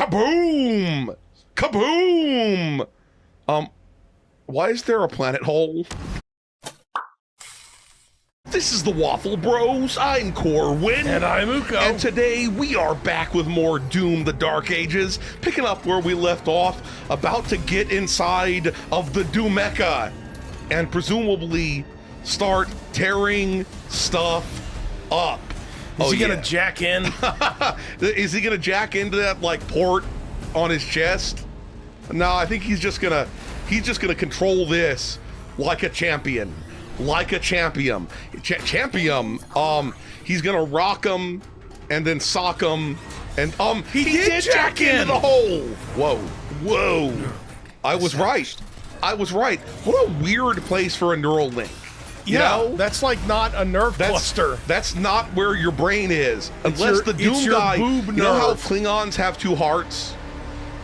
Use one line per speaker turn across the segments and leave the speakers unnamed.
Kaboom! Kaboom! Why is there a planet hole? This is the Waffle Bros. I'm Corwin.
And I'm Uko.
And today we are back with more Doom the Dark Ages, picking up where we left off, about to get inside of the Doom MECHA and presumably start tearing stuff up.
Is he gonna jack in?
Is he gonna jack into that like port on his chest? No, I think he's just gonna control this like a champion. Like a champion. He's gonna rock him and then sock him and he did jack into the hole. Whoa. I was right. What a weird place for a neural link. You know?
That's like not a nerve cluster.
That's not where your brain is. Unless the Doom guy, you know how Klingons have two hearts?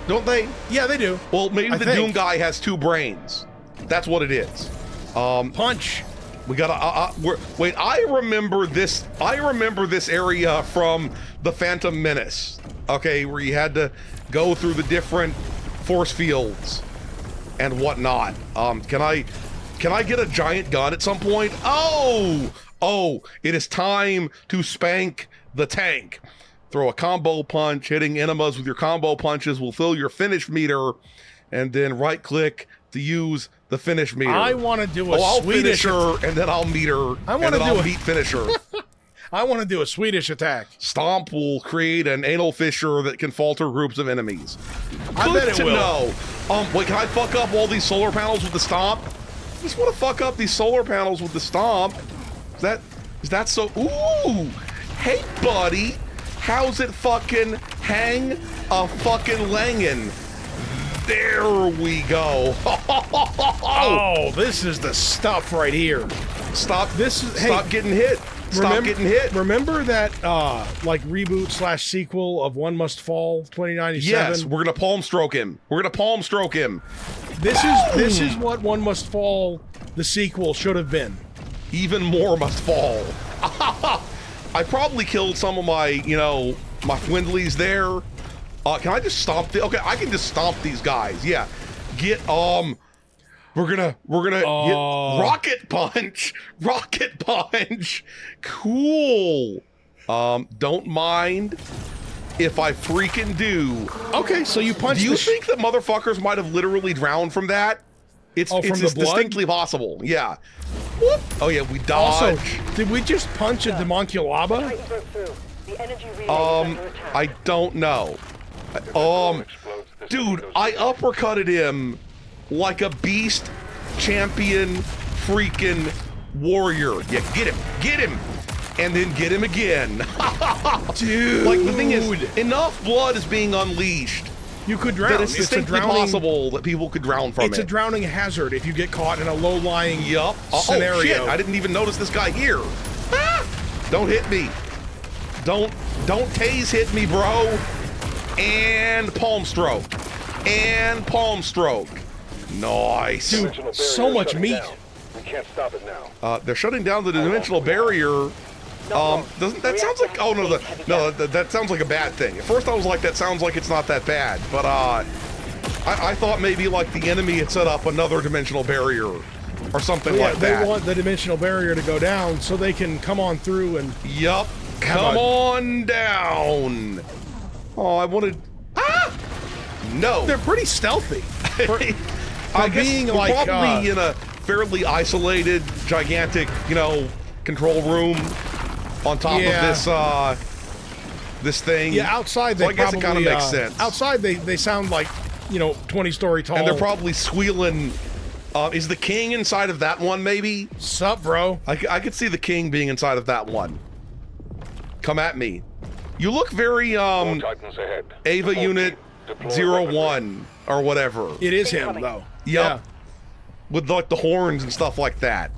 Don't they?
Yeah, they do.
Well, maybe the Doom guy has two brains. That's what it is.
Punch.
We gotta. Wait. I remember this area from the Phantom Menace. Okay, where you had to go through the different force fields and whatnot. Can I get a giant gun at some point? Oh! It is time to spank the tank. Throw a combo punch. Hitting enemas with your combo punches will fill your finish meter, and then right-click to use the finish meter.
I want to do a
I'll
Swedish
finish her, and then I'll meet her, and then I'll meet finisher.
I want to do a Swedish attack.
Stomp will create an anal fissure that can falter groups of enemies.
I bet it will.
Know. Wait, can I fuck up all these solar panels with the stomp? I just want to fuck up these solar panels with the stomp. Is that so? Ooh! Hey, buddy! How's it fucking hang a fucking langin'? There we go.
Oh, this is the stuff right here.
Stop getting hit. Stop getting hit.
Remember that like reboot / sequel of One Must Fall 2097?
Yes, we're gonna palm stroke him.
This is what One Must Fall, the sequel, should have been.
Even more must fall. I probably killed some of my, my Fwindleys there. Can I just stomp okay, I can just stomp these guys. Yeah. Get we're gonna get rocket punch. Cool. Don't mind if I freaking do.
Okay, so you punched.
Do you think that motherfuckers might have literally drowned from that? It's distinctly possible. Yeah. Whoop. Oh yeah, we dodged.
Also, did we just punch a Demonculaba?
I don't know. Dude, I uppercutted him like a beast champion freaking warrior. Yeah, get him, and then get him again.
Dude,
like the thing is, enough blood is being unleashed.
You could drown.
That it's distinctly possible that people could drown from it.
It's a drowning hazard if you get caught in a low-lying scenario.
Oh shit! I didn't even notice this guy here. Ah! Don't hit me. Don't tase hit me, bro. And palm stroke. Nice.
Dude, so much meat.
We can't stop it now.
They're shutting down the dimensional barrier. Doesn't that sounds like? Oh no, that sounds like a bad thing. At first I was like, that sounds like it's not that bad, but I thought maybe like the enemy had set up another dimensional barrier or something like that.
They want the dimensional barrier to go down so they can come on through and.
Yup. Come on down. Oh, I wanted. No.
They're pretty stealthy.
I guess being like probably in a fairly isolated, gigantic, control room on top of this thing.
Yeah, outside
I guess it kind of makes sense.
Outside they sound like 20-story tall.
And they're probably squealing. Is the king inside of that one? Maybe.
Sup, bro?
I could see the king being inside of that one. Come at me. You look very Ava Unit 01 or whatever.
It is him though.
Yep. Yeah. With like the horns and stuff like that.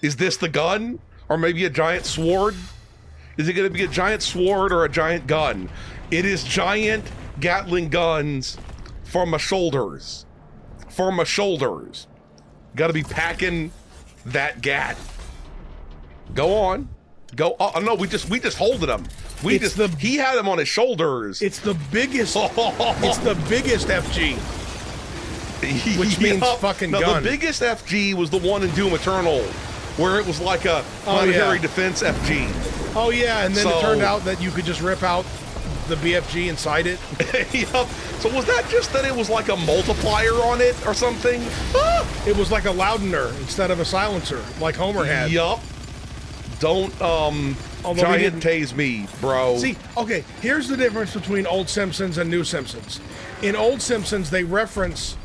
Is this the gun? Or maybe a giant sword? Is it gonna be a giant sword or a giant gun? It is giant Gatling guns for my shoulders. Gotta be packing that gat. Go on. Go. Oh no, we just holded him. He had him on his shoulders.
It's the biggest. It's the biggest FG. Which means fucking
no,
gun.
The biggest FG was the one in Doom Eternal, where it was like a planetary defense FG.
Oh yeah, and then it turned out that you could just rip out the BFG inside it.
Yep. So was that just that it was like a multiplier on it or something?
It was like a loudener instead of a silencer, like Homer had.
Yup. Don't giant tase me, bro.
See, okay, here's the difference between old Simpsons and new Simpsons. In old Simpsons, they reference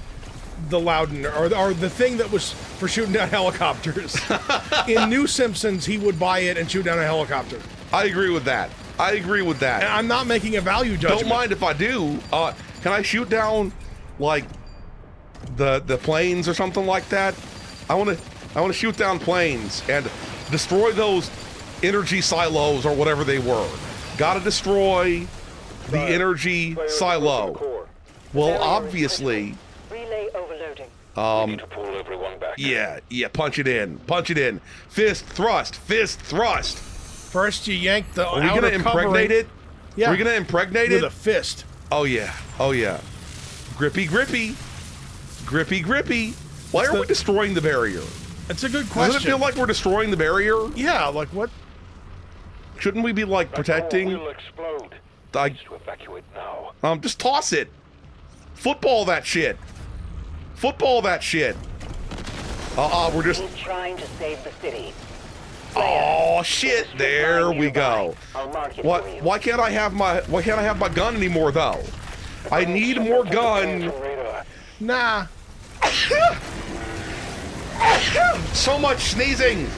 the loudener, or the thing that was for shooting down helicopters. In new Simpsons, he would buy it and shoot down a helicopter.
I agree with that.
And I'm not making a value judgment.
Don't mind if I do. Can I shoot down like the planes or something like that? I want to shoot down planes and destroy those energy silos or whatever they were. Gotta destroy the energy silo. Well, obviously.
Relay overloading.
We need to pull everyone back.
Yeah, punch it in. Fist thrust.
First, you yank the
Are we gonna impregnate it?
Yeah.
We're gonna impregnate it
with a fist.
Oh yeah. Grippy. Why are we destroying the barrier?
It's a good question.
Does it feel like we're destroying the barrier?
Yeah, like what?
Shouldn't we be like protecting?
Will explode.
I
Needs to evacuate now.
just toss it. Football that shit. We're just.
We're trying to save the city.
Oh shit! There we go.
I'll mark it
What?
for you.
Why can't I have my gun anymore though? I need more gun.
Nah.
So much sneezing.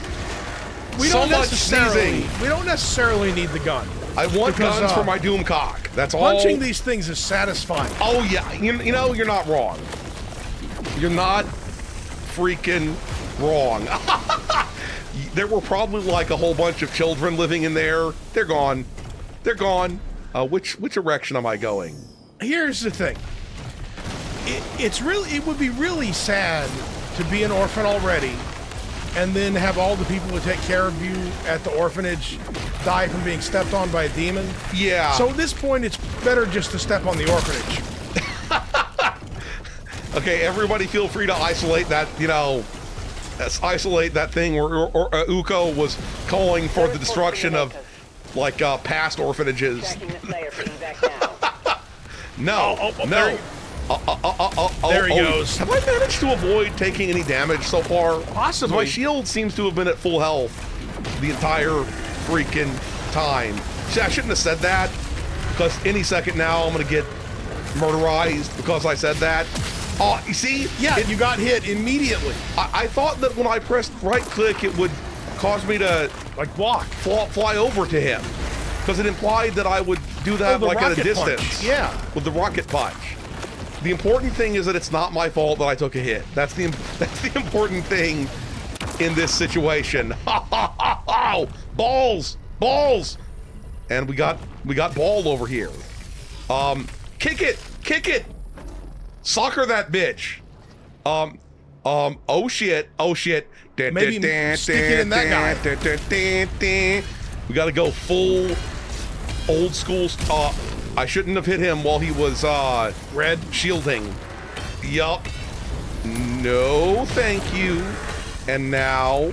We don't necessarily need the gun.
I want
Because,
guns for my doom cock. That's all.
Punching these things is satisfying.
Oh yeah, you know you're not wrong. You're not freaking wrong. There were probably like a whole bunch of children living in there. They're gone. Which direction am I going?
Here's the thing. It would be really sad to be an orphan already, and then have all the people who take care of you at the orphanage die from being stepped on by a demon.
Yeah.
So at this point, it's better just to step on the orphanage.
Okay, everybody feel free to isolate that, isolate that thing where Uko was calling for the destruction of, like, past orphanages.
Tracking the player for evac now.
No.
There he goes.
Have I managed to avoid taking any damage so far?
Possibly.
My shield seems to have been at full health the entire freaking time. See, I shouldn't have said that, because any second now I'm going to get murderized because I said that. Oh, you see?
Yeah, you got hit immediately.
I thought that when I pressed right click, it would cause me to
Like block.
fly over to him, because it implied that I would do that like at a distance.
Punch. Yeah.
With the rocket punch. The important thing is that it's not my fault that I took a hit. That's the important thing in this situation. Balls, and we got ball over here. Kick it, soccer that bitch. Oh shit.
Maybe stick it in that
guy. We got to go full old school. I shouldn't have hit him while he was red shielding. Yup. No, thank you. And now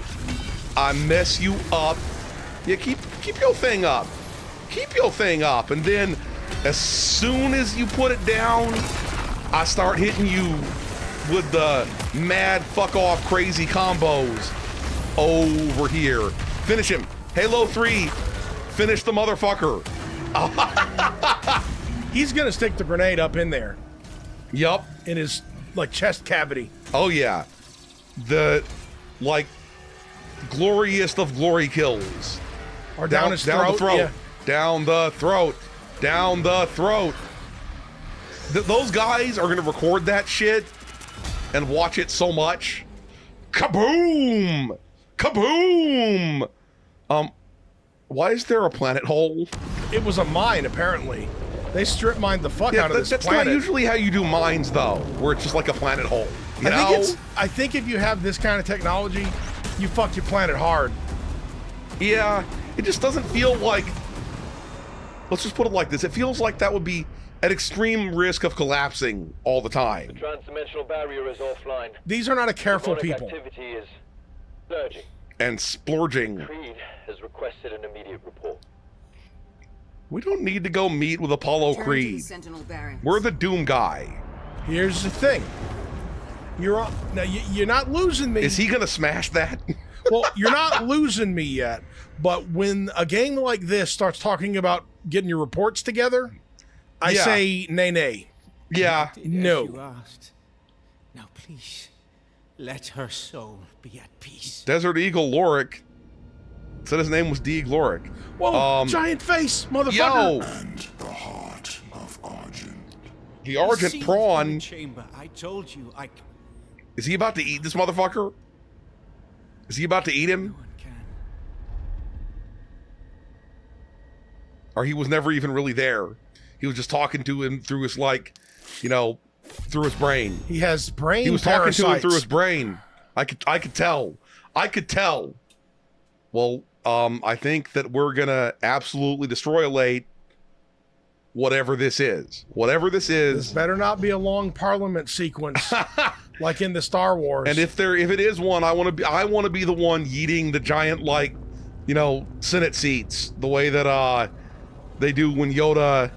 I mess you up. Yeah, keep your thing up. And then as soon as you put it down, I start hitting you with the mad fuck off crazy combos over here. Finish him. Halo 3. Finish the motherfucker.
He's gonna stick the grenade up in there.
Yup.
In his like chest cavity.
Oh yeah. The like gloriest of glory kills.
Or down his throat.
The throat.
Yeah.
Down the throat. Those guys are gonna record that shit and watch it so much. Kaboom! Why is there a planet hole?
It was a mine, apparently. They strip mined the fuck out of this
that's
planet.
not usually how you do mines, though, where it's just like a planet hole.
I think if you have this kind of technology, you fuck your planet hard.
Yeah, It just doesn't feel like... Let's just put it like this. It feels like that would be at extreme risk of collapsing all the time.
The transdimensional barrier is offline.
These are not a careful
Demonic
people.
activity is surging.
And splurging.
Creed has requested an immediate report.
We don't need to go meet with Apollo
Return to the
Creed.
Sentinel barracks.
We're the Doomguy.
Here's the thing. You're not losing me.
Is he gonna smash that?
Well, you're not losing me yet. But when a game like this starts talking about getting your reports together, I
Yeah.
say nay.
Yeah.
No.
As you asked. Now please, let her soul be at peace.
Desert Eagle Lorik said his name was D. Lorik.
Whoa, giant face, motherfucker.
Yo!
And the heart of Argent.
The Argent
See
Prawn.
the chamber. I told you I
Is he about to eat this motherfucker? Is he about to eat him?
one can.
Or he was never even really there? He was just talking to him through his, like, you know, through his brain.
He has brain
He was talking to him
parasites.
through his brain. I could tell. I could tell. Well, I think that we're gonna absolutely destroy whatever this is. Whatever this
This
is.
better not be a long parliament sequence like in the Star Wars.
And if it is one, I want to be the one yeeting the giant, like, you know, Senate seats the way that they do when Yoda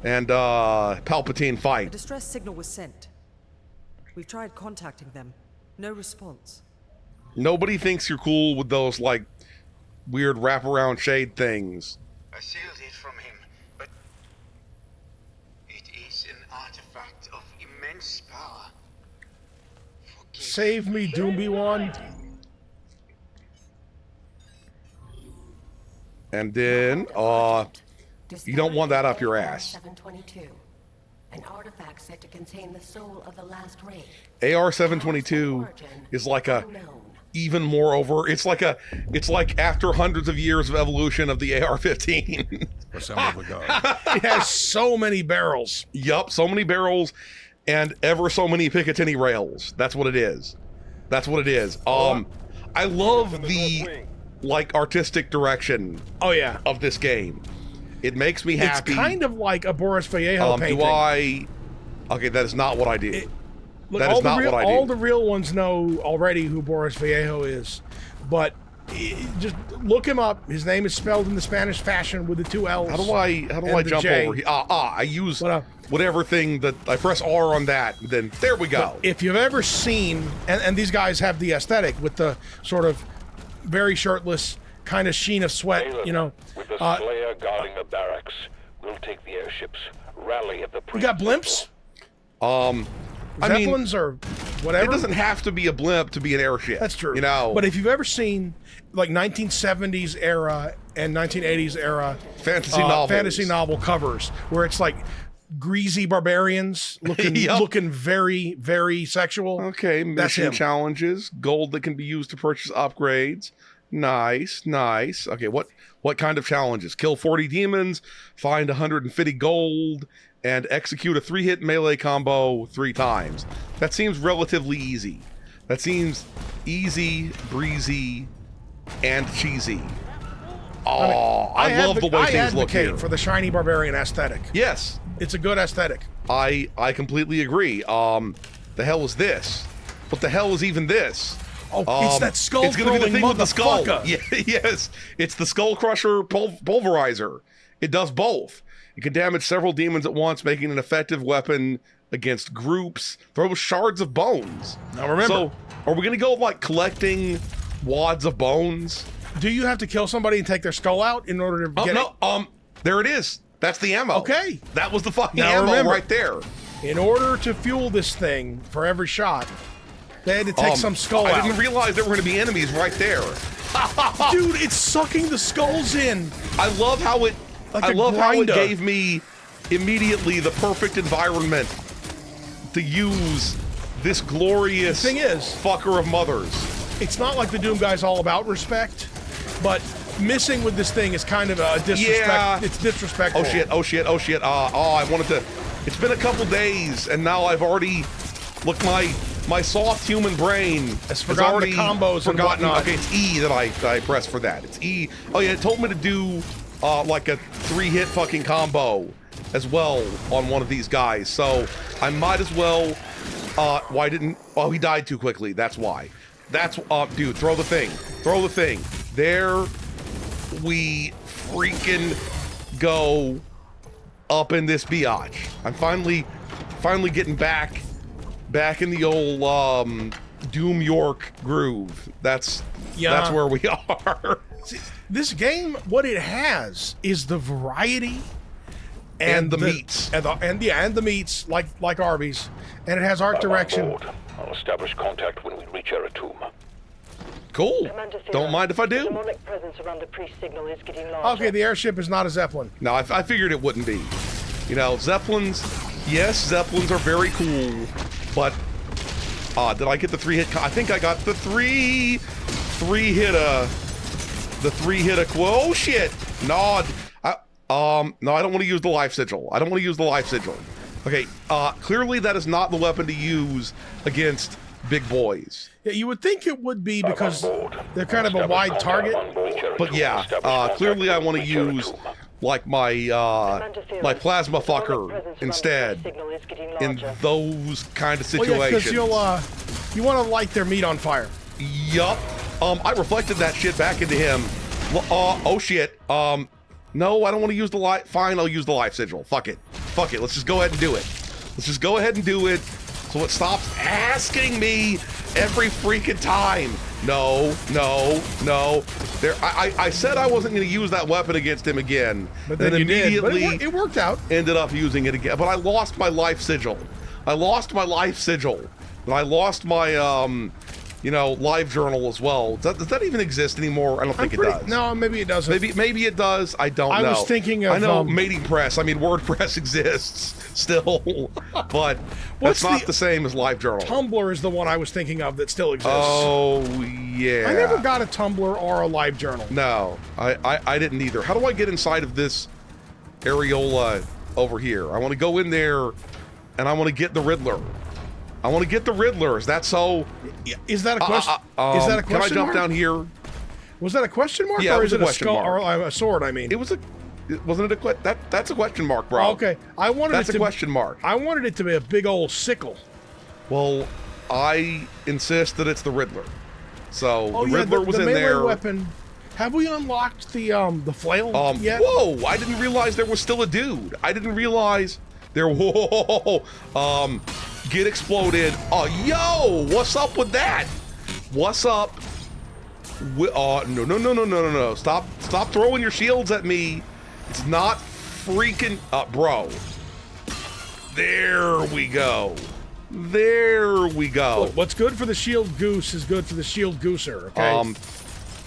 and Palpatine
A
fight.
distress signal was sent. We've tried contacting them. No response.
Nobody thinks you're cool with those, like, weird wraparound shade things.
I sealed it from him, but it is an artifact of immense power. Forgive
Save me, Doomguy.
And then, you don't want that up your ass.
722, an artifact said to contain the soul of the last race.
AR-722 is like a even more over. It's like after hundreds of years of evolution of the AR-15.
It has so many barrels.
Yup, so many barrels and ever so many Picatinny rails. That's what it is. That's what it is. I love the, like, artistic direction
Oh yeah,
of this game. It makes me happy.
it's kind of like a Boris Vallejo painting.
Okay, that is not what I do.
Look,
that is not what I do.
All the real ones know already who Boris Vallejo is, but just look him up. His name is spelled in the Spanish fashion with the two L's.
How do I
the
jump
J.
over here? I use
What up?
whatever thing that I press R on that, then there we go.
If you've ever seen, and these guys have the aesthetic with the sort of very shirtless kind of sheen of sweat,
Caleb,
you know.
with the Slayer guarding the barracks, we'll take the airships. Rally at the
We got blimps,
I mean,
Zeppelins, or whatever.
it doesn't have to be a blimp to be an airship.
That's true.
You know,
But if you've ever seen like 1970s era and 1980s era
fantasy novels.
fantasy novel covers where it's like greasy barbarians looking
Yep.
looking very, very sexual.
Okay,
That's
mission
him.
challenges, gold that can be used to purchase upgrades. Nice, nice. Okay, what kind of challenges? Kill 40 demons, find 150 gold, and execute a 3-hit melee combo 3 times. That seems relatively easy. That seems easy, breezy, and cheesy. Oh, I love the way things look
advocate
here.
for the shiny barbarian aesthetic.
Yes,
It's a good aesthetic.
I completely agree. The hell is this? What the hell is even this?
Oh, it's that skull
It's gonna be the
throwing
thing with the skull.
motherfucker.
Yeah, yes, it's the Skull Crusher pulverizer. It does both. It can damage several demons at once, making an effective weapon against groups. Throw shards of bones.
Now remember,
So, are we gonna go like collecting wads of bones?
do you have to kill somebody and take their skull out in order to
Oh
get
no, there it is. That's the ammo.
Okay.
that was the fucking
Now
ammo
remember-
right there.
In order to fuel this thing for every shot, they had to take some skull
I
out.
didn't realize there were going to be enemies right there.
Dude, it's sucking the skulls in.
I love how it.
Like
I
a
love how it
grinder.
gave me immediately the perfect environment to use this glorious
The thing is,
fucker of mothers.
it's not like the Doom guy's all about respect, but missing with this thing is kind of a disrespect.
Yeah.
It's disrespectful.
Oh shit! Oh shit! Oh shit! I wanted to. It's been a couple days, and now I've already. Look, my soft human brain
has forgotten the combos and whatnot.
Okay, it's E that I press for that. It's E. Oh yeah, it told me to do like a 3-hit fucking combo as well on one of these guys. So I might as well. Why didn't? Oh, he died too quickly. That's why. That's dude. Throw the thing. Throw the thing. There we freaking go up in this biatch. I'm finally getting back in the old Doom York groove. That's where we are.
See, this game, what it has is the variety
and the meats
and the meats like Arby's, and it has art direction.
I'll establish contact when we reach Eratum.
Cool.
Commander Theron,
Don't mind if I
the
do.
demonic presence around the priest signal is getting larger.
Okay, the airship is not a Zeppelin.
No, I figured it wouldn't be. You know, Zeppelins. Yes, Zeppelins are very cool, but did I get the 3-hit? I think I got the three hit. Oh shit! No, no, I don't want to use the life sigil. I don't want to use the life sigil. Okay, clearly that is not the weapon to use against big boys.
Yeah, you would think it would be because they're kind of a wide target.
But yeah, clearly I want to use like my my plasma fucker instead in those kind of situations.
Because you want to light their meat on fire.
Yup. I reflected that shit back into him. Oh shit. No, I don't want to use the life. Fine, I'll use the life sigil. Fuck it. Fuck it. Let's just go ahead and do it. Let's just go ahead and do it. So it stops asking me every freaking time. No. There. I said I wasn't going to use that weapon against him again.
But then you immediately did. But it worked out.
Ended up using it again. But I lost my life sigil. And I lost my live journal as well. Does that even exist anymore? I don't think it does.
No, maybe it doesn't.
Maybe it does. I don't know.
I was thinking of.
I know mating press. I mean, WordPress exists still, but that's not the same as live journal.
Tumblr is the one I was thinking of that still exists.
Oh yeah.
I never got a Tumblr or a live journal.
No, I didn't either. How do I get inside of this areola over here? I want to go in there, and I want to get the Riddler. I want to get the Riddler. Is that so?
Is that a question? Is that a question
Can I jump
mark?
down here?
Was that a question mark,
Yeah,
or
it
is
was
it
a
a skull
question mark.
or a sword? I mean,
It was a. Wasn't it a that's a question mark, bro?
Okay, I wanted
That's
it to
a question mark.
I wanted it to be a big old sickle.
Well, I insist that it's the Riddler. So the Riddler was
the
in
melee
there.
weapon. Have we unlocked the flail yet?
Whoa! I didn't realize there was still a dude. I didn't realize there. Whoa! Get exploded. Oh, yo! What's up with that? What's up? No! Stop throwing your shields at me. It's not freaking bro. There we go. Look,
what's good for the shield goose is good for the shield gooser. Okay.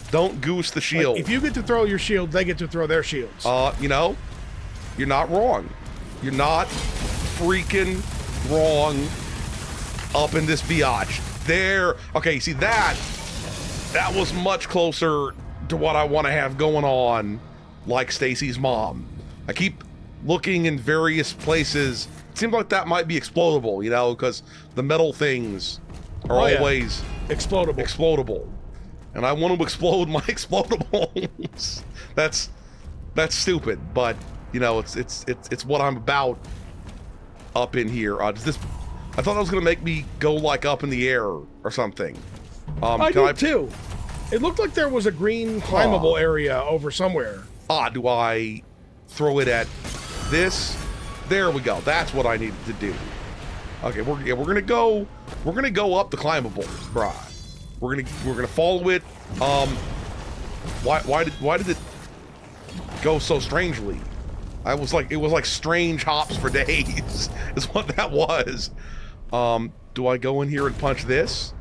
Don't goose the shield.
Like, if you get to throw your shield, they get to throw their shields.
You know, you're not wrong. You're not freaking wrong. Up in this biatch. There. Okay, see that was much closer to what I want to have going on, like Stacy's mom. I keep looking in various places. It seems like that might be explodable, you know, because the metal things are always explodable. And I want to explode my explodables. That's stupid, but you know, it's what I'm about up in here. Does this? I thought that was gonna make me go like up in the air or something.
I did too. It looked like there was a green climbable area over somewhere.
Do I throw it at this? There we go. That's what I needed to do. Okay, we're gonna go up the climbable, bruh. We're gonna follow it. Why did it go so strangely? It was like strange hops for days is what that was. Do I go in here and punch this?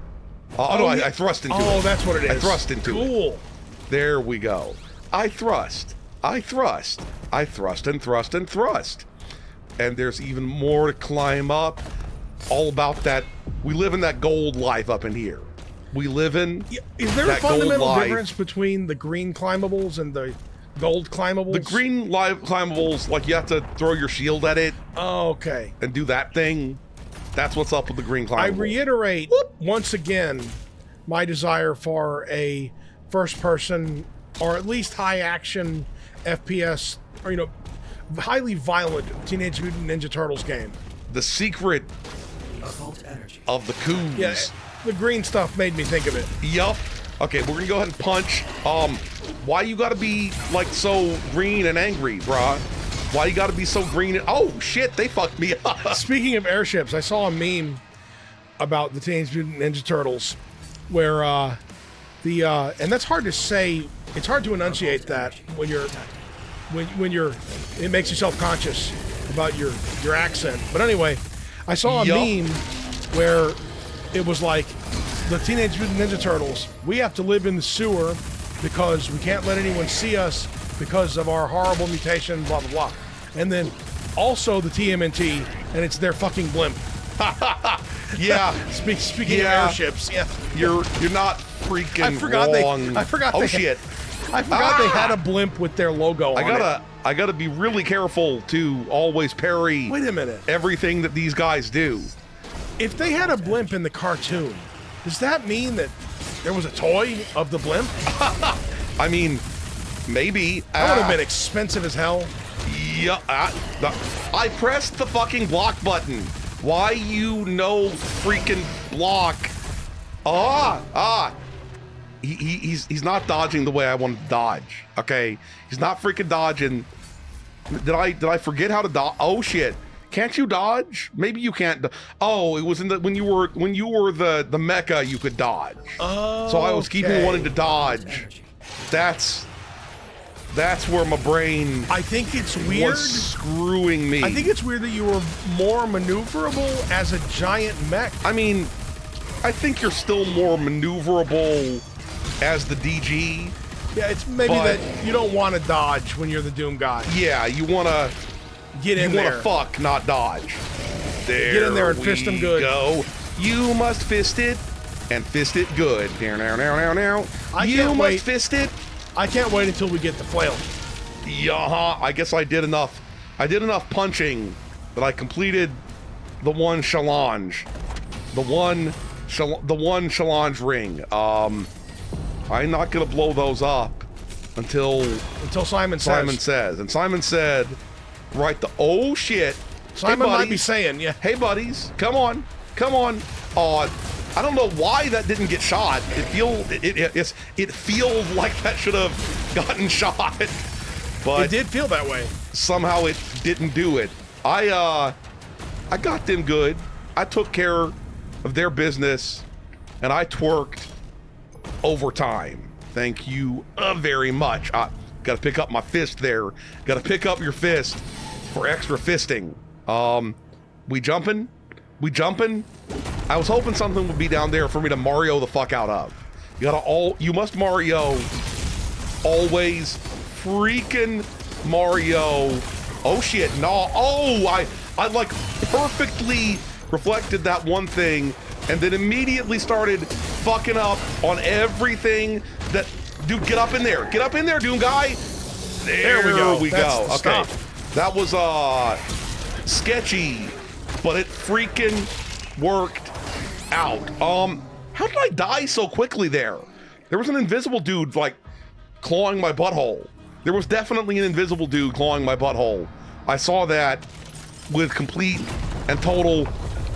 No, I thrust into it.
Oh, that's what it is.
I thrust into it.
Cool.
There we go. I thrust and thrust. And there's even more to climb up. All about that. We live in that gold life up in here. We live in
Is there a fundamental difference between the green climbables and the gold climbables?
The green climbables, like you have to throw your shield at it.
Oh, okay.
And do that thing. That's what's up with the green climbable.
I reiterate once again my desire for a first-person or at least high-action FPS or highly violent Teenage Mutant Ninja Turtles game.
The secret of the coups.
Yeah, the green stuff made me think of it.
Yup. Okay, we're gonna go ahead and punch. Why you gotta be like so green and angry, brah? Why you gotta be so green and oh shit, they fucked me up.
Speaking of airships, I saw a meme about the Teenage Mutant Ninja Turtles where and that's hard to say, it's hard to enunciate that when you're it makes you self-conscious about your accent. But anyway, I saw a meme where it was like the Teenage Mutant Ninja Turtles, we have to live in the sewer because we can't let anyone see us because of our horrible mutation, blah, blah, blah. And then also the TMNT, and it's their fucking blimp.
Yeah.
Speaking of airships, yeah.
You're not freaking
I forgot
wrong.
I forgot
oh
they
shit.
I forgot they had a blimp with their logo on it.
I gotta be really careful to always parry.
Wait a minute.
Everything that these guys do.
If they had a blimp in the cartoon, does that mean that there was a toy of the blimp?
I mean, maybe.
That would have been expensive as hell.
Yeah. I pressed the fucking block button. Why you no freaking block? He's not dodging the way I want to dodge. Okay, he's not freaking dodging. Did I forget how to dodge? Oh shit! Can't you dodge? Maybe you can't. Oh, it was in the when you were the mecha, you could dodge.
Oh.
So I was keeping wanting to dodge. That's where my brain.
I think it's weird.
Was screwing me.
I think it's weird that you were more maneuverable as a giant mech.
I mean, I think you're still more maneuverable as the DG.
Yeah, it's maybe that you don't want to dodge when you're the Doom guy.
Yeah, you want to
get in there.
You want to fuck, not dodge. There
get in there and fist them good.
Go. You must fist it and fist it good. Now. You must fist it.
I can't wait until we get the flail.
Yeah, I guess I did enough. I did enough punching that I completed the one challenge. The one challenge ring. I'm not gonna blow those up until Simon says. And Simon said, right the oh shit.
Simon might be saying, yeah.
Hey buddies, come on. I don't know why that didn't get shot. It feels like that should have gotten shot, but
it did feel that way.
Somehow it didn't do it. I got them good. I took care of their business, and I twerked overtime. Thank you very much. I got to pick up my fist there. Got to pick up your fist for extra fisting. We jumping? I was hoping something would be down there for me to Mario the fuck out of. You must Mario. Always freaking Mario. Oh shit, no. Oh, I like perfectly reflected that one thing and then immediately started fucking up on everything that, dude, get up in there, Doom guy. There we go. Okay. That was sketchy, but it freaking worked out. How did I die so quickly there? There was an invisible dude like clawing my butthole. There was definitely an invisible dude clawing my butthole. I saw that with complete and total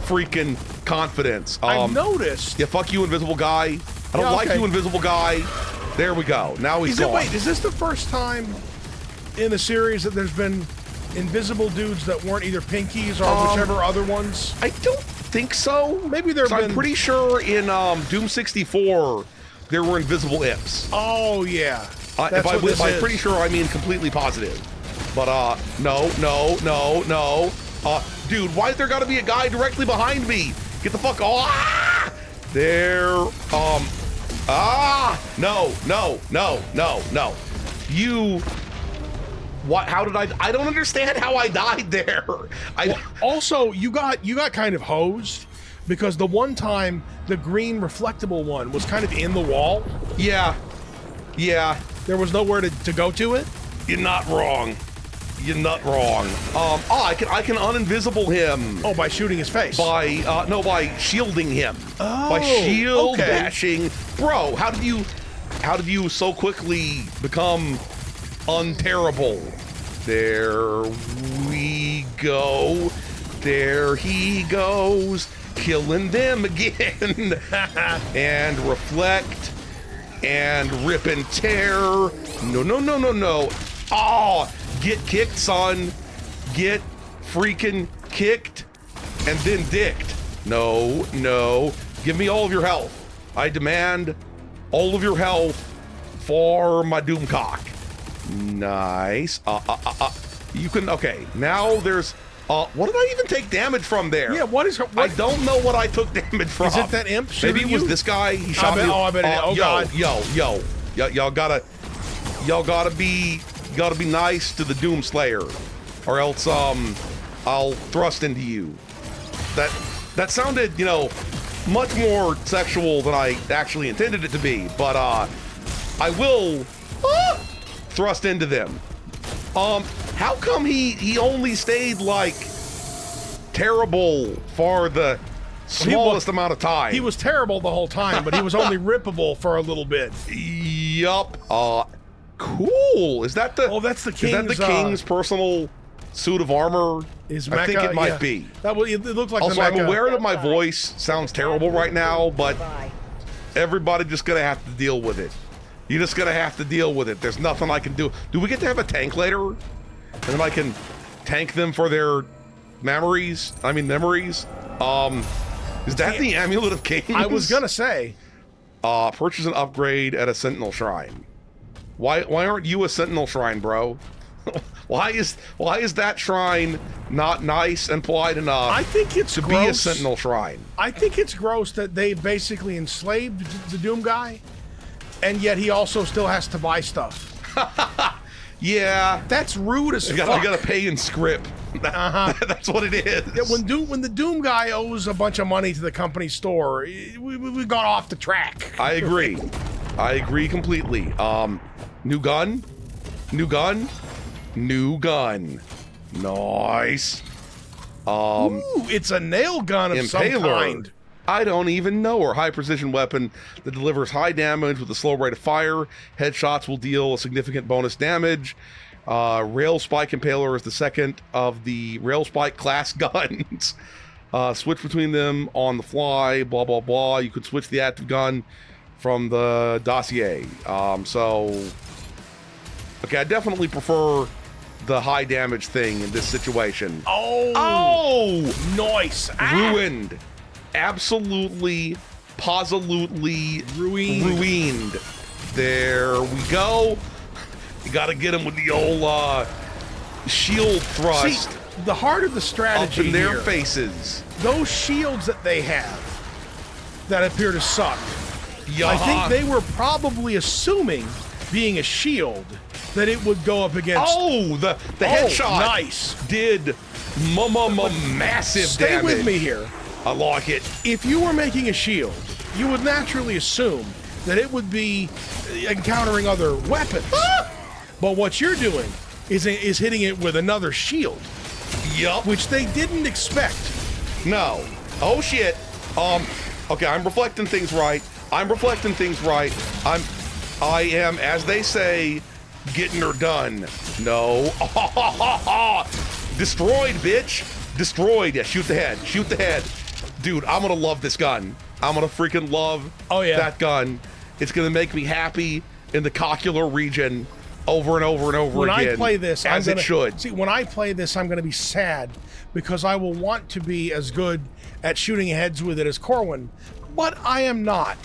freaking confidence.
I noticed.
Yeah, fuck you, invisible guy. I don't like you, invisible guy. There we go. Now he's gone.
Wait, is this the first time in the series that there's been invisible dudes that weren't either pinkies or whichever other ones?
I don't think so.
Maybe there have been...
I'm pretty sure in Doom 64 there were invisible imps.
Oh yeah.
If I'm pretty sure I mean completely positive. But no. Dude, why is there gotta be a guy directly behind me? Get the fuck off! There, no. You, what, how did I don't understand how I died there.
Also, you got kind of hosed because the one time the green reflectable one was kind of in the wall.
Yeah.
There was nowhere to go to it.
You're not wrong. You're not wrong. I can uninvisible him.
Oh, by shooting his face.
By by shielding him.
Oh,
by shield
okay.
bashing. Bro, how did you so quickly become unterrible? There we go. There he goes, killing them again. And reflect and rip and tear. No. Oh, get kicked, son. Get freaking kicked and then dicked. No. Give me all of your health. I demand all of your health for my Doomcock. Nice. You can, okay, now there's, what did I even take damage from there?
Yeah, what is her, what?
I don't know what I took damage from.
Is it that imp
Maybe
shooting
it was
you?
this guy. He shot me.
I bet it, oh God.
Y'all gotta be nice to the Doomslayer, or else I'll thrust into you. That sounded, much more sexual than I actually intended it to be, but I will thrust into them. How come he only stayed like terrible for the smallest amount of time?
He was terrible the whole time, but he was only rippable for a little bit.
Yup. Cool. Is that the?
Oh, that's the king's.
Is that the king's personal suit of armor?
Is
I think
Mecha,
it might
yeah.
be.
It looks like
Also,
the Mecha.
I'm aware that my voice sounds terrible right now, but
Bye.
everybody just gonna have to deal with it. You're just gonna have to deal with it. There's nothing I can do. Do we get to have a tank later? And then I can tank them for their memories. Is that the Amulet of Kings?
I was gonna say.
Purchase an upgrade at a Sentinel Shrine. Why aren't you a Sentinel Shrine, bro? Why is that shrine not nice and polite enough?
I think it's
to
gross.
be a Sentinel Shrine.
I think it's gross that they basically enslaved the Doom guy, and yet he also still has to buy stuff.
Yeah,
That's rude as
you
fuck.
gotta pay in script. That's what it is.
Yeah, when the Doom guy owes a bunch of money to the company store, we got off the track.
I agree. I agree completely. New gun. Nice.
Ooh, it's a nail gun of some kind.
I don't even know her. High precision weapon that delivers high damage with a slow rate of fire. Headshots will deal a significant bonus damage. Rail Spike Impaler is the second of the Rail Spike class guns. Switch between them on the fly, blah, blah, blah. You could switch the active gun from the dossier. Okay, I definitely prefer the high damage thing in this situation.
Oh, nice.
Ruined. Absolutely, positively ruined. There we go. You gotta get him with the old shield thrust.
See, the heart of the strategy
up in their
here,
faces.
those shields that they have that appear to suck,
Yeah.
I think they were probably assuming, being a shield, that it would go up against...
Oh, the headshot
nice.
did massive
Stay
damage.
with me here.
I like it.
If you were making a shield, you would naturally assume that it would be encountering other weapons. But what you're doing is hitting it with another shield.
Yup.
Which they didn't expect.
No. Oh shit. Okay, I'm reflecting things right. I am, as they say, getting her done. No. Destroyed, bitch. Destroyed. Yeah, shoot the head. Dude, I'm gonna love this gun. I'm gonna freaking love that gun. It's gonna make me happy in the coccular region over and over and over
when
again.
I play this,
it should.
See, when I play this, I'm gonna be sad because I will want to be as good at shooting heads with it as Corwin, but I am not.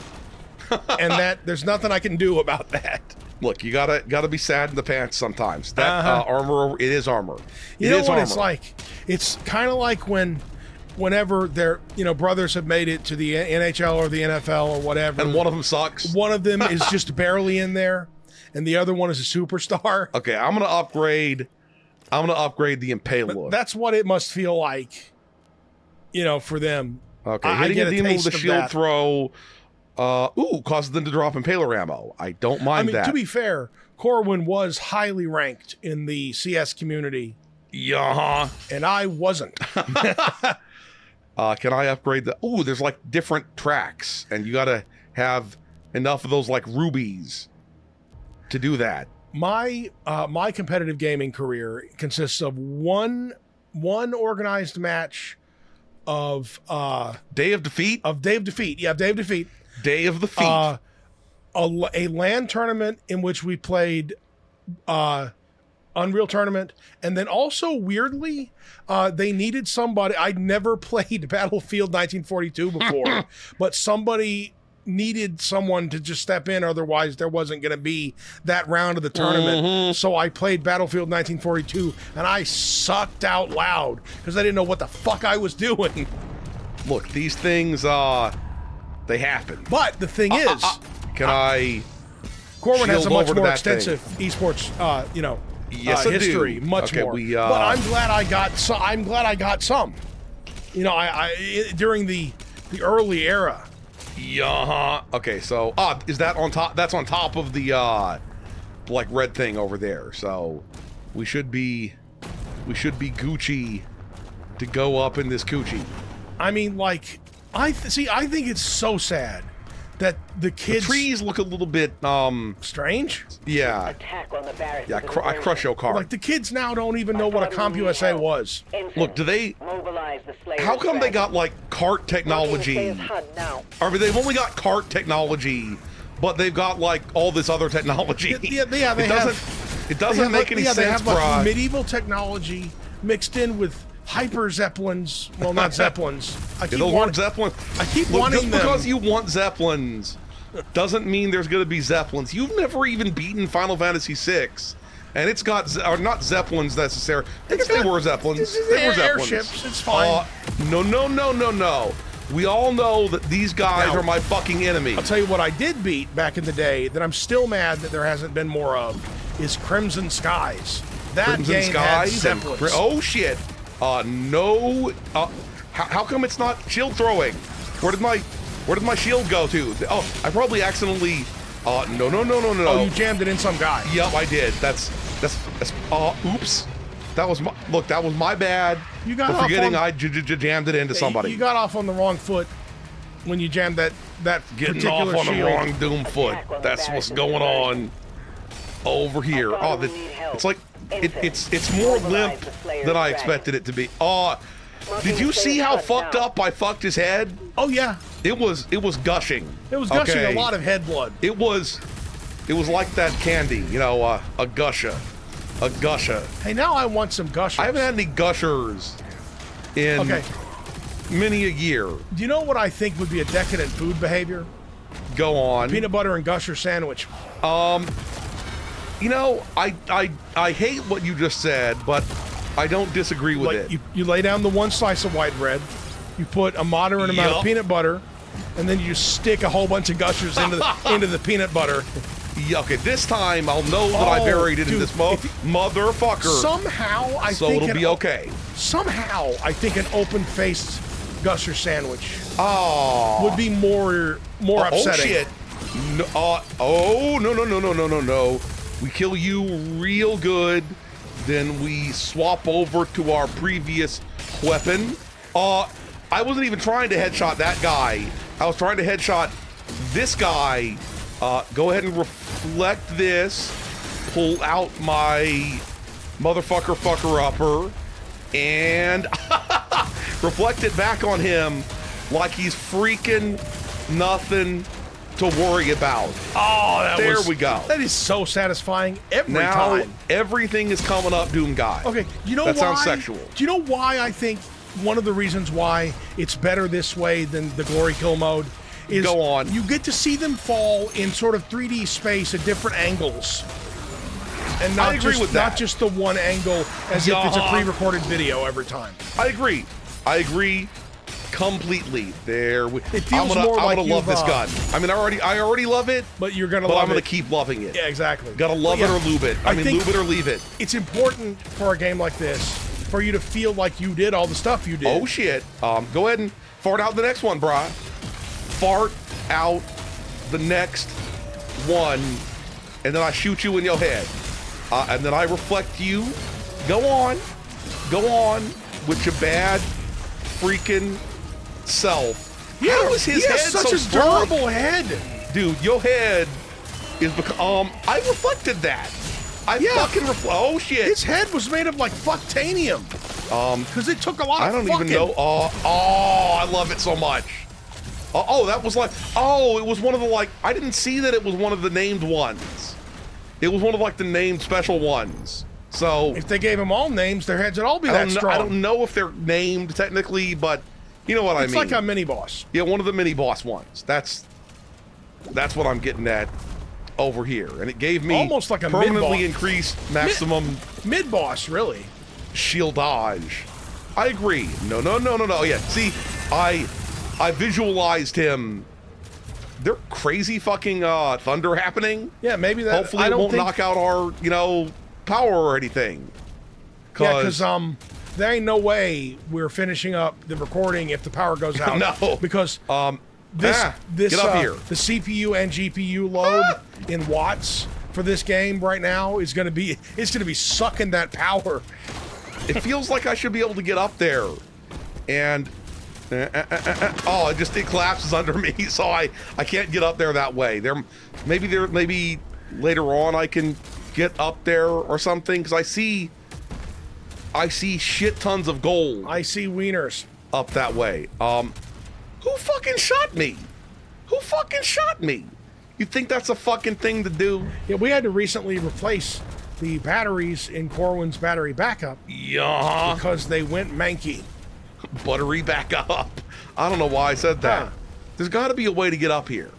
And that there's nothing I can do about that.
Look, you gotta be sad in the pants sometimes. That armor, it is armor.
You know what it's like? It's kind of like whenever their brothers have made it to the NHL or the NFL or whatever,
and one of them sucks.
One of them is just barely in there, and the other one is a superstar.
Okay, I'm gonna upgrade the Impaler.
But that's what it must feel like, for them.
Okay, hitting a demon with a shield throw Ooh, causes them to drop impaler ammo. I don't mind that.
To be fair, Corwin was highly ranked in the CS community.
Yeah.
And I wasn't.
Can I upgrade the... Ooh, there's like different tracks, and you gotta have enough of those like rubies to do that.
My competitive gaming career consists of one organized match of
Day of Defeat?
Yeah, Day of Defeat.
Day of the Feet.
A LAN tournament in which we played Unreal Tournament, and then also weirdly, they needed somebody. I'd never played Battlefield 1942 before, but somebody needed someone to just step in, otherwise there wasn't going to be that round of the tournament. So I played Battlefield 1942, and I sucked out loud because I didn't know what the fuck I was doing.
Look, these things, they happen.
But the thing is, Corwin has a much more extensive esports,
yes,
history, much more. But I'm glad I got some. You know, I during the early era.
Yeah. Okay, so is that on top? That's on top of the like red thing over there. So we should be Gucci to go up in this coochie.
I mean, like, I think it's so sad that the kids...
The trees look a little bit,
strange?
Yeah.
Attack on the barracks.
Yeah, I crush your car.
Like, the kids now don't even know what a CompUSA was.
Look, do they...
Mobilize the Slayer's
How come they got,
dragon.
like, cart technology? I mean, they've only got cart technology, but they've got, like, all this other technology.
Yeah, they
It doesn't make any sense,
they have, like,
bruh.
medieval technology mixed in with hyper Zeppelins. Well, not Zeppelins.
Those aren't Zeppelins.
I keep
Look,
wanting
just
them.
because you want Zeppelins doesn't mean there's going to be Zeppelins. You've never even beaten Final Fantasy VI, and it's got or not Zeppelins necessarily. They were Zeppelins. They were Zeppelins.
Airships. It's fine.
No. We all know that these guys are my fucking enemy.
I'll tell you what I did beat back in the day that I'm still mad that there hasn't been more of is Crimson Skies. That
Crimson
game had
Skies.
Zeppelins.
Oh shit. No. How come it's not shield throwing? Where did my shield go to? Oh, I probably accidentally. No.
Oh, you jammed it in some guy.
Yep, I did. That's. Oops. That was my bad.
You got
for
off
forgetting
on,
I jammed it into somebody.
You got off on the wrong foot when you jammed that
Getting
particular
off on
shield.
the wrong Doom foot. That's what's going on over here. Oh, it's like it's more limp than I expected it to be. Did you see how fucked up I fucked his head?
Oh yeah.
It was gushing.
It was gushing a lot of head blood.
It was like that candy, you know, a gusher. A gusher.
Hey, now I want some gushers.
I haven't had any gushers in many a year.
Do you know what I think would be a decadent food behavior?
Go on.
Peanut butter and gusher sandwich.
You know, I hate what you just said, but I don't disagree with it.
You lay down the one slice of white bread, you put a moderate amount of peanut butter, and then you just stick a whole bunch of gushers into the peanut butter.
Yeah, okay, this time I'll know that I buried it in this motherfucker.
Somehow I
so
think
it'll be okay.
Somehow I think an open-faced gusher sandwich would be more upsetting.
Oh shit! No! We kill you real good, then we swap over to our previous weapon. I wasn't even trying to headshot that guy. I was trying to headshot this guy. Go ahead and reflect this. Pull out my motherfucker-upper. And reflect it back on him like he's freaking nothing to worry about.
Oh,
there we go.
That is so satisfying every
now,
time.
Everything is coming up DOOMGUY.
Okay, you know
that
why?
sounds sexual.
Do you know why I think one of the reasons why it's better this way than the glory kill mode is
go on.
You get to see them fall in sort of 3D space at different angles. And not not just the one angle as if it's a pre-recorded video every time.
I agree completely.
It feels more like
I'm gonna love this gun. I mean, I already love it,
but you're gonna.
But
love
I'm gonna
it.
keep loving it.
Yeah, exactly.
Gotta love it or lube it. I mean, lube it or leave it.
It's important for a game like this for you to feel like you did all the stuff you did.
Oh shit! Go ahead and fart out the next one, brah. Fart out the next one, and then I shoot you in your head. And then I reflect you. Go on with your bad freaking self.
Yeah,
How is his
he has
head
such
so
a
strong?
durable head.
Dude, your head is I reflected that. Fucking oh shit.
His head was made of like fucktanium. Because it took a lot
I
of
don't
fucking.
even know. I love it so much. That was like, it was one of the like, I didn't see that it was one of the named ones. It was one of like the named special ones. So
If they gave them all names, their heads would all be that strong.
I don't know if they're named technically, but you know what I mean.
It's like a mini boss.
Yeah, one of the mini boss ones. That's what I'm getting at over here, and it gave me
Almost like a
permanently
mid-boss.
increased maximum
Mid boss, really.
shield dodge. I agree. No. Yeah, see, I visualized him. They're crazy fucking thunder happening.
Yeah, maybe that.
Hopefully,
I
it
don't
won't
think,
knock out our power or anything.
Yeah, because there ain't no way we're finishing up the recording if the power goes out.
No.
Because
get up here.
the CPU and GPU load in watts for this game right now is gonna be sucking that power.
It feels like I should be able to get up there, and it collapses under me, so I can't get up there that way. Maybe later on I can get up there or something, because I see shit tons of gold
I see wieners.
up that way. Who fucking shot me? You think that's a fucking thing to do?
Yeah, we had to recently replace the batteries in Corwin's battery backup
Yeah.
because they went manky.
Buttery back up. I don't know why I said that.
Huh.
There's got to be a way to get up here.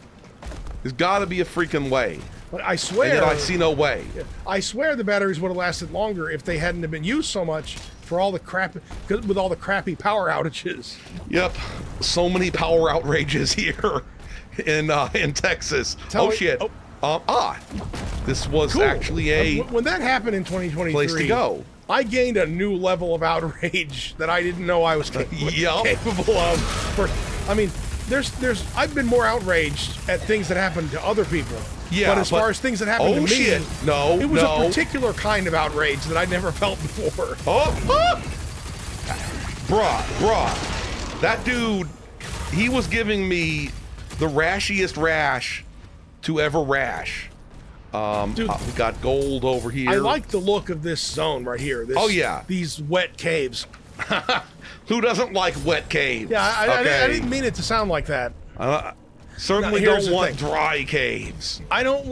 There's got to be a freaking way.
But I
And
swear,
yet I see no way.
I swear the batteries would have lasted longer if they hadn't have been used so much for all the crap, with all the crappy power outages.
Yep. So many power outrages here in Texas.
Tell
Oh
me-
shit.
oh.
This was
Cool.
actually a
When that happened in 2023,
place to go.
I gained a new level of outrage that I didn't know I was
Yup.
capable of. I've been more outraged at things that happened to other people.
Yeah,
but as far as things that happened to me,
shit. No,
it was
no.
a particular kind of outrage that I'd never felt before.
Bruh. That dude, he was giving me the rashiest rash to ever rash.
Dude,
We got gold over here.
I like the look of this zone right here.
Oh, yeah.
These wet caves.
Who doesn't like wet caves?
Yeah, I
Okay.
didn't mean it to sound like that.
Certainly
Now, here's
don't
the
want
thing.
dry caves.
I don't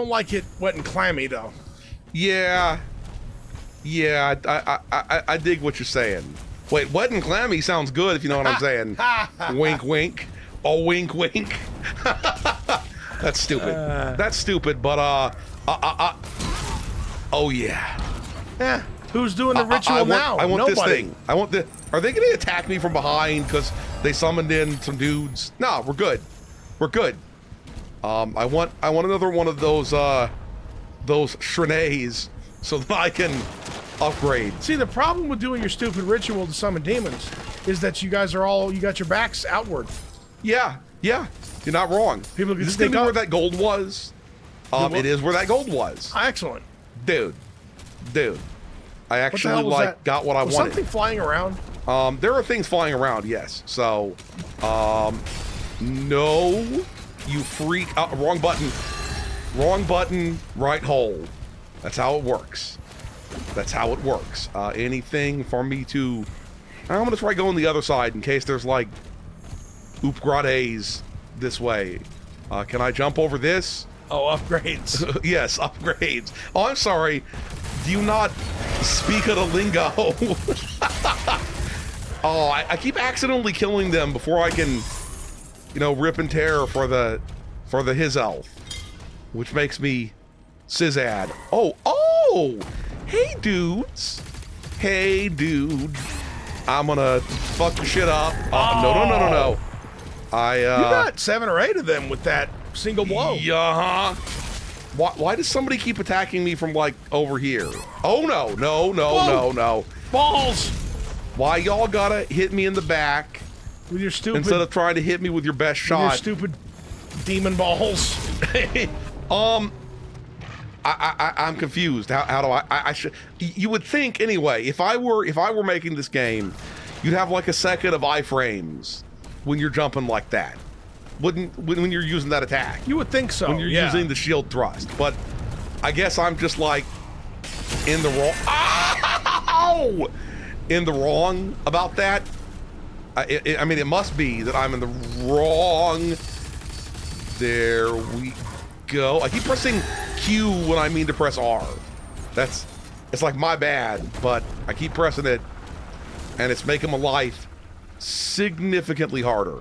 like it wet and clammy though.
Yeah, I dig what you're saying. Wait, wet and clammy sounds good if you know what I'm saying. Wink, wink. Oh, wink, wink. That's stupid. That's stupid, but oh yeah.
Yeah. Who's doing the ritual
I want,
now?
I want
Nobody.
this thing. I want the. Are they going to attack me from behind because they summoned in some dudes? No, we're good. We're good. I want another one of those Shrenays so that I can upgrade.
See, the problem with doing your stupid ritual to summon demons is that you got your backs outward.
Yeah, you're not wrong.
People can
Is this
sneak
gonna be
up.
where that gold was? It is where that gold was.
Excellent.
Dude. I
What the
actually
hell was that?
got what I
Was
wanted.
something flying around?
There are things flying around, yes. So, no, you freak. Wrong button. Wrong button, right hole. That's how it works. Anything for me to... I'm going to try going the other side in case there's, like, oop-grades this way. Can I jump over this?
Oh, upgrades.
Yes, upgrades. Oh, I'm sorry. Do you not speak of the lingo? I keep accidentally killing them before I can, rip and tear for the his elf, which makes me sizzad. Oh, hey dudes, I'm gonna fuck your shit up. No.
You got 7 or 8 of them with that single blow.
Yeah. Why does somebody keep attacking me from like over here? Oh no.
Balls!
Why y'all gotta hit me in the back
With your stupid
instead of trying to hit me with your best
with your
shot?
stupid demon balls.
I'm confused. How do I should? You would think anyway. If I were making this game, you'd have like a second of iframes when you're jumping like that. Wouldn't when you're using that attack?
You would think so.
When you're using the shield thrust, but I guess I'm just like in the wrong. Ow! In the wrong about that. I mean, it must be that I'm in the wrong. There we go. I keep pressing Q when I mean to press R. It's like my bad, but I keep pressing it, and it's making my life significantly harder.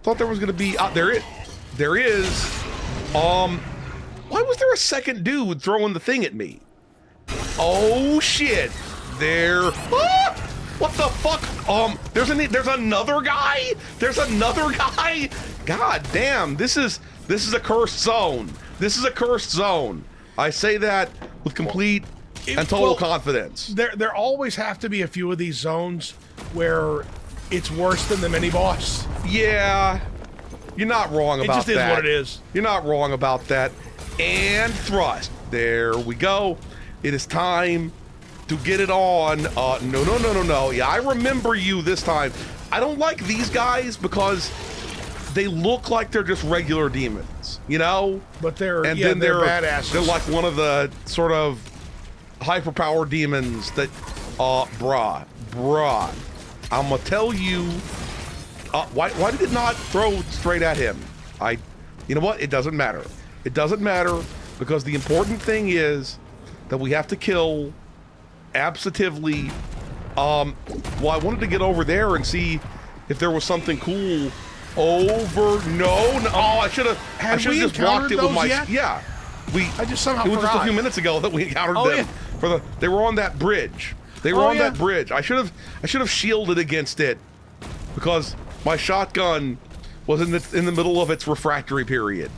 Thought there was going to be. There is. Why was there a second dude throwing the thing at me? Oh shit! There. Ah! What the fuck? There's another guy. There's another guy. God damn! This is a cursed zone. This is a cursed zone. I say that with complete and total confidence.
There always have to be a few of these zones where it's worse than the mini boss.
Yeah, you're not wrong about that.
It just is what it is.
You're not wrong about that. And thrust. There we go. It is time to get it on. No. Yeah, I remember you this time. I don't like these guys because they look like they're just regular demons, you know?
But they're badasses.
They're like one of the sort of hyperpower demons that, bruh. I'm gonna tell you, why did it not throw straight at him? You know what? It doesn't matter. It doesn't matter because the important thing is that we have to kill absentively. Well, I wanted to get over there and see if there was something cool over. No. Oh, I should have just blocked it with my.
Yet?
Yeah,
I just somehow
it was
forgot.
just a few minutes ago that we encountered them.
Yeah.
They were on that bridge. They were on that bridge. I should have shielded against it because my shotgun was in the middle of its refractory period.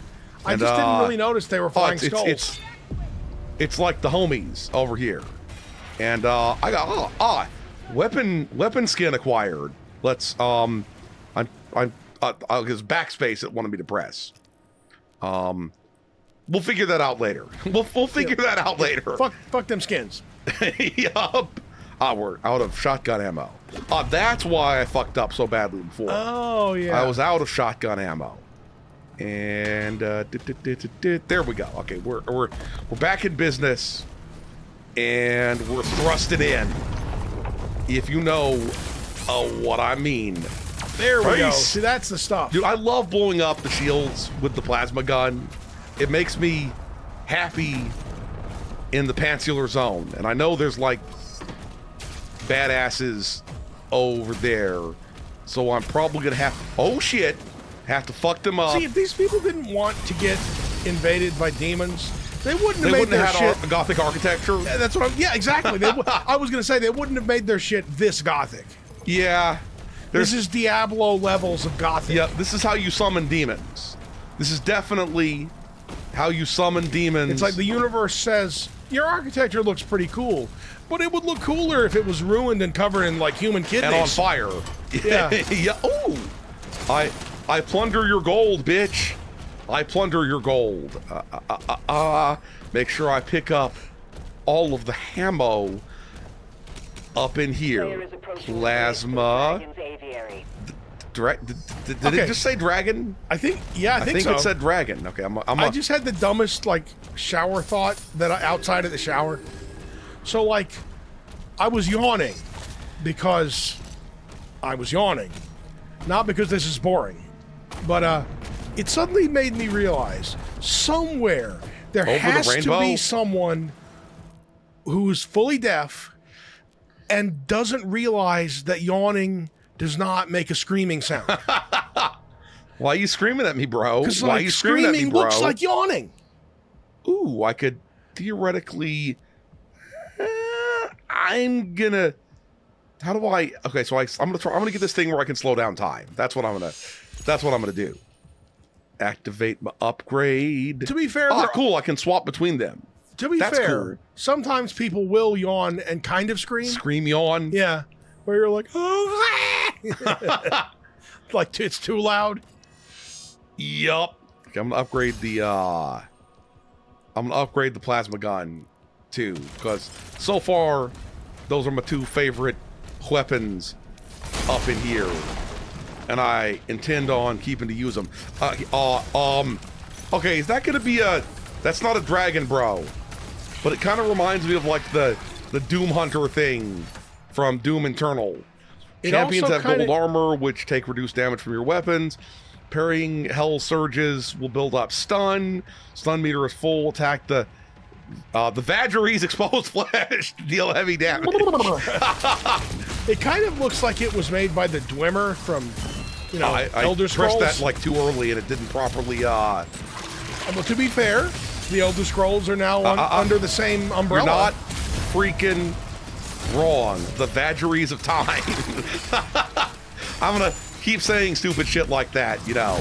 I just didn't really notice they were flying skulls.
It's like the homies over here, and I got weapon skin acquired. Let's it's backspace it wanted me to press. We'll figure that out later. We'll figure that out later.
Fuck them skins.
Yup. We're out of shotgun ammo. That's why I fucked up so badly before.
Oh yeah.
I was out of shotgun ammo. And there we go. Okay, we're back in business, and we're thrusting in. If you know what I mean.
There we go. See, that's the stuff.
Dude, I love blowing up the shields with the plasma gun. It makes me happy in the pantsular zone. And I know there's like badasses over there. So I'm probably gonna have to fuck them up.
See, if these people didn't want to get invaded by demons, they wouldn't have made their
had
shit
gothic architecture.
Yeah, that's what yeah, exactly. I was gonna say they wouldn't have made their shit this gothic.
Yeah.
This is Diablo levels of gothic.
Yeah, this is how you summon demons. This is definitely how you summon demons.
It's like the universe says, your architecture looks pretty cool, but it would look cooler if it was ruined and covered in like human kidneys.
And on fire.
Yeah.
Yeah. Ooh. I plunder your gold, bitch. I plunder your gold. Make sure I pick up all of the ammo up in here. Plasma. Did it just say dragon?
I think so.
It said dragon. Okay,
I just had the dumbest like shower thought that outside of the shower. So like, I was yawning because I was yawning, not because this is boring, but it suddenly made me realize somewhere there has to be someone who's fully deaf and doesn't realize that yawning does not make a screaming sound.
Why are you screaming at me, bro?
Because
Why are you screaming at me, bro?
Looks like yawning.
Ooh, I could theoretically. I'm gonna. How do I? Okay, so I'm gonna try. I'm gonna get this thing where I can slow down time. That's what I'm gonna do. Activate my upgrade.
To be fair,
cool. I can swap between them.
To be fair, cool. Sometimes people will yawn and kind of scream.
Scream yawn.
Yeah, where you're like, oh, like it's too loud.
Yup. Okay, I'm gonna upgrade the plasma gun too, because so far those are my two favorite weapons up in here, and I intend on keeping to use them. Okay, is that gonna be a? That's not a dragon, bro, but it kind of reminds me of like the Doom Hunter thing from Doom Eternal. Champions have gold armor, which take reduced damage from your weapons. Parrying hell surges will build up stun. Stun meter is full. Attack the Vajra's exposed flesh to deal heavy damage.
It kind of looks like it was made by the Dwemer from, you know, Elder Scrolls.
I pressed that like too early and it didn't properly.
Well, to be fair, the Elder Scrolls are now under the same umbrella.
You're not freaking wrong. The Vajra's of time. I'm gonna keep saying stupid shit like that. You know,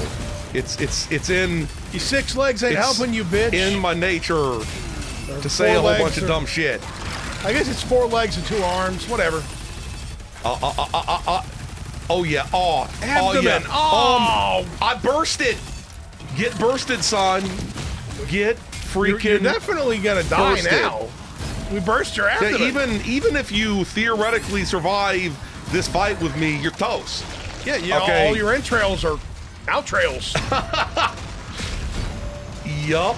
it's in.
Your 6 legs ain't helping you, bitch.
In my nature to say a whole bunch of dumb shit.
I guess it's 4 legs and 2 arms. Whatever.
Oh yeah.
Abdomen.
Yeah. I bursted. Get bursted, son. Get freaking.
You're definitely gonna die
bursted.
now. We burst your abdomen.
Yeah, even if you theoretically survive this fight with me, you're toast.
Yeah, okay. All your entrails are outrails.
Yup.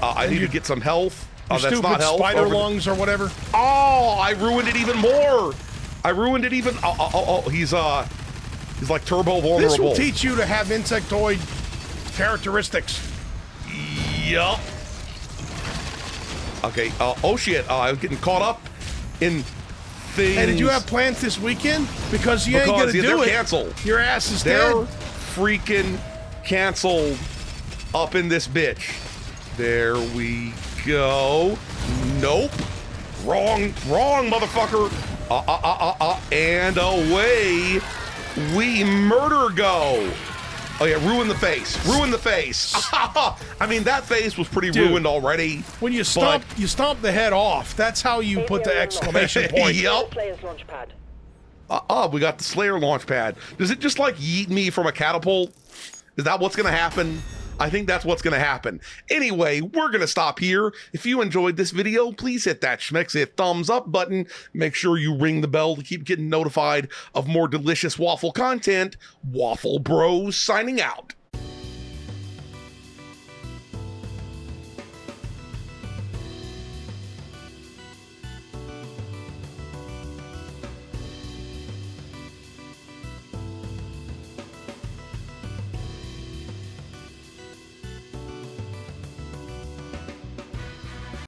I need to get some health.
Your
that's
stupid
not health.
spider lungs or whatever.
Oh, I ruined it even more. I ruined it even. He's like turbo vulnerable.
This will teach you to have insectoid characteristics.
Yup. Okay. Oh shit. I was getting caught up in things.
Hey, did you have plans this weekend? Because you ain't gonna do it.
Canceled.
Your ass is
They're
dead.
Freaking canceled up in this bitch. There we go. Nope. Wrong, motherfucker. And away we murder go. Oh yeah, ruin the face. Ruin the face. I mean, that face was pretty ruined already.
When you stomp the head off. That's how you put the exclamation point.
Yep.
Slayer's launch pad.
We got the Slayer launch pad. Does it just like yeet me from a catapult? Is that what's gonna happen? I think that's what's gonna happen. Anyway, we're gonna stop here. If you enjoyed this video, please hit that schmexy thumbs up button. Make sure you ring the bell to keep getting notified of more delicious Waffle content. Waffle Bros signing out.